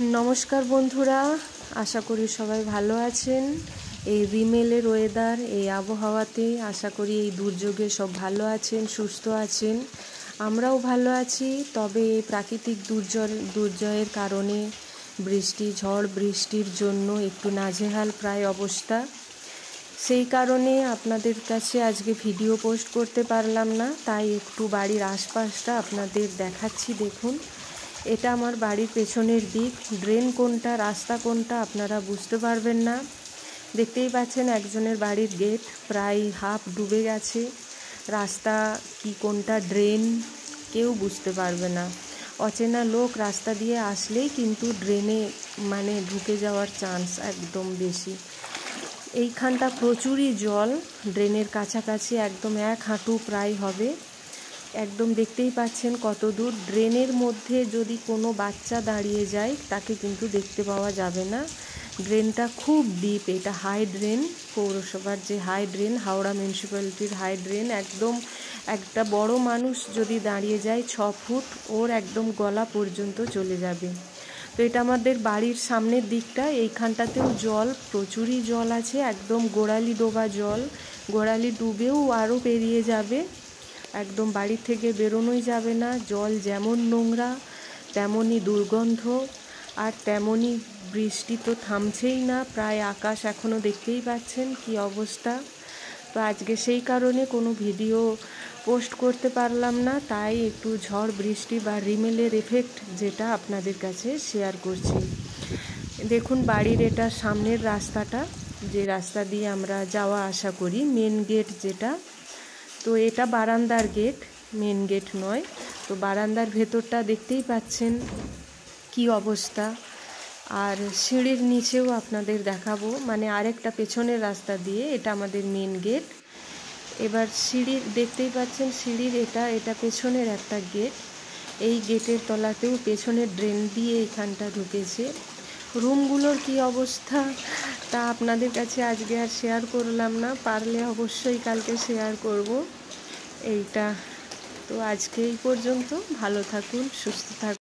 नमस्कार बंधुरा आशा करी सबाई भालो आछेन। এই রিমেলের ওয়েদার এই আবহাওয়াতে আশা করি এই দুর্যোগে সব ভালো আছেন, সুস্থ আছেন। আমরাও ভালো আছি। তবে এই প্রাকৃতিক দুর্যোগের কারণে বৃষ্টি ঝড় বৃষ্টির জন্য একটু নাজেহাল প্রায় অবস্থা। সেই কারণে আপনাদের কাছে আজকে ভিডিও পোস্ট করতে পারলাম না, তাই একটু বাড়ির আশপাশটা আপনাদের দেখাচ্ছি। দেখুন, এটা আমার বাড়ির পেছনের দিক। ড্রেন কোনটা রাস্তা কোনটা আপনারা বুঝতে পারবেন না। দেখতেই পাচ্ছেন একজনের বাড়ির গেট প্রায় হাফ ডুবে গেছে। রাস্তা কি কোনটা ড্রেন কেউ বুঝতে পারবে না। অচেনা লোক রাস্তা দিয়ে আসলেই কিন্তু ড্রেনে ঢুকে যাওয়ার চান্স একদম বেশি। এইখানটা প্রচুরই জল, ড্রেনের কাছাকাছি একদম 1 হাঁটু প্রায় হবে। একদম দেখতেই পাচ্ছেন কত দূর। ড্রেনের মধ্যে যদি কোনো বাচ্চা দাঁড়িয়ে যায় তাকে কিন্তু দেখতে পাওয়া যাবে না। ড্রেনটা খুব ডিপ, এটা হাই ড্রেন, পৌরসভার যে হাই ড্রেন, হাওড়া মিউনিসিপ্যালিটির হাই ড্রেন। একদম একটা বড় মানুষ যদি দাঁড়িয়ে যায় 6 ফুট, ওর একদম গলা পর্যন্ত চলে যাবে। তো এটা আমাদের বাড়ির সামনের দিকটা। এইখানটাতেও জল, প্রচুরই জল আছে, একদম গোড়ালি ডোবা জল। গোড়ালি ডুবেও আরও পেরিয়ে যাবে, একদম বাড়ি থেকে বেরোনোই যাবে না। জল যেমন নোংরা তেমনই দুর্গন্ধ, আর তেমনই বৃষ্টি তো থামছেই না। প্রায় আকাশ এখনও দেখতেই পাচ্ছেন কি অবস্থা। তো আজকে সেই কারণে কোনো ভিডিও পোস্ট করতে পারলাম না, তাই একটু ঝড় বৃষ্টি বা রিমেলের এফেক্ট যেটা আপনাদের কাছে শেয়ার করছি। দেখুন বাড়ির এটা সামনের রাস্তাটা, যে রাস্তা দিয়ে আমরা যাওয়া আসা করি, মেন গেট যেটা। তো এটা বারান্দার গেট, মেন গেট নয়। তো বারান্দার ভেতরটা দেখতেই পাচ্ছেন কি অবস্থা। আর সিঁড়ির নিচেও আপনাদের দেখাবো, আরেকটা পেছনের রাস্তা দিয়ে, এটা আমাদের মেন গেট। এবার সিঁড়ির দেখতেই পাচ্ছেন সিঁড়ির এটা পেছনের একটা গেট। এই গেটের তলাতেও পেছনের ড্রেন দিয়ে এখানটা ঢুকেছে। রুমগুলোর কি অবস্থা তা আপনাদের কাছে আজকে আর শেয়ার করলাম না, পারলে অবশ্যই কালকে শেয়ার করব এইটা। তো আজকে এই পর্যন্ত, ভালো থাকুন, সুস্থ থাকুন।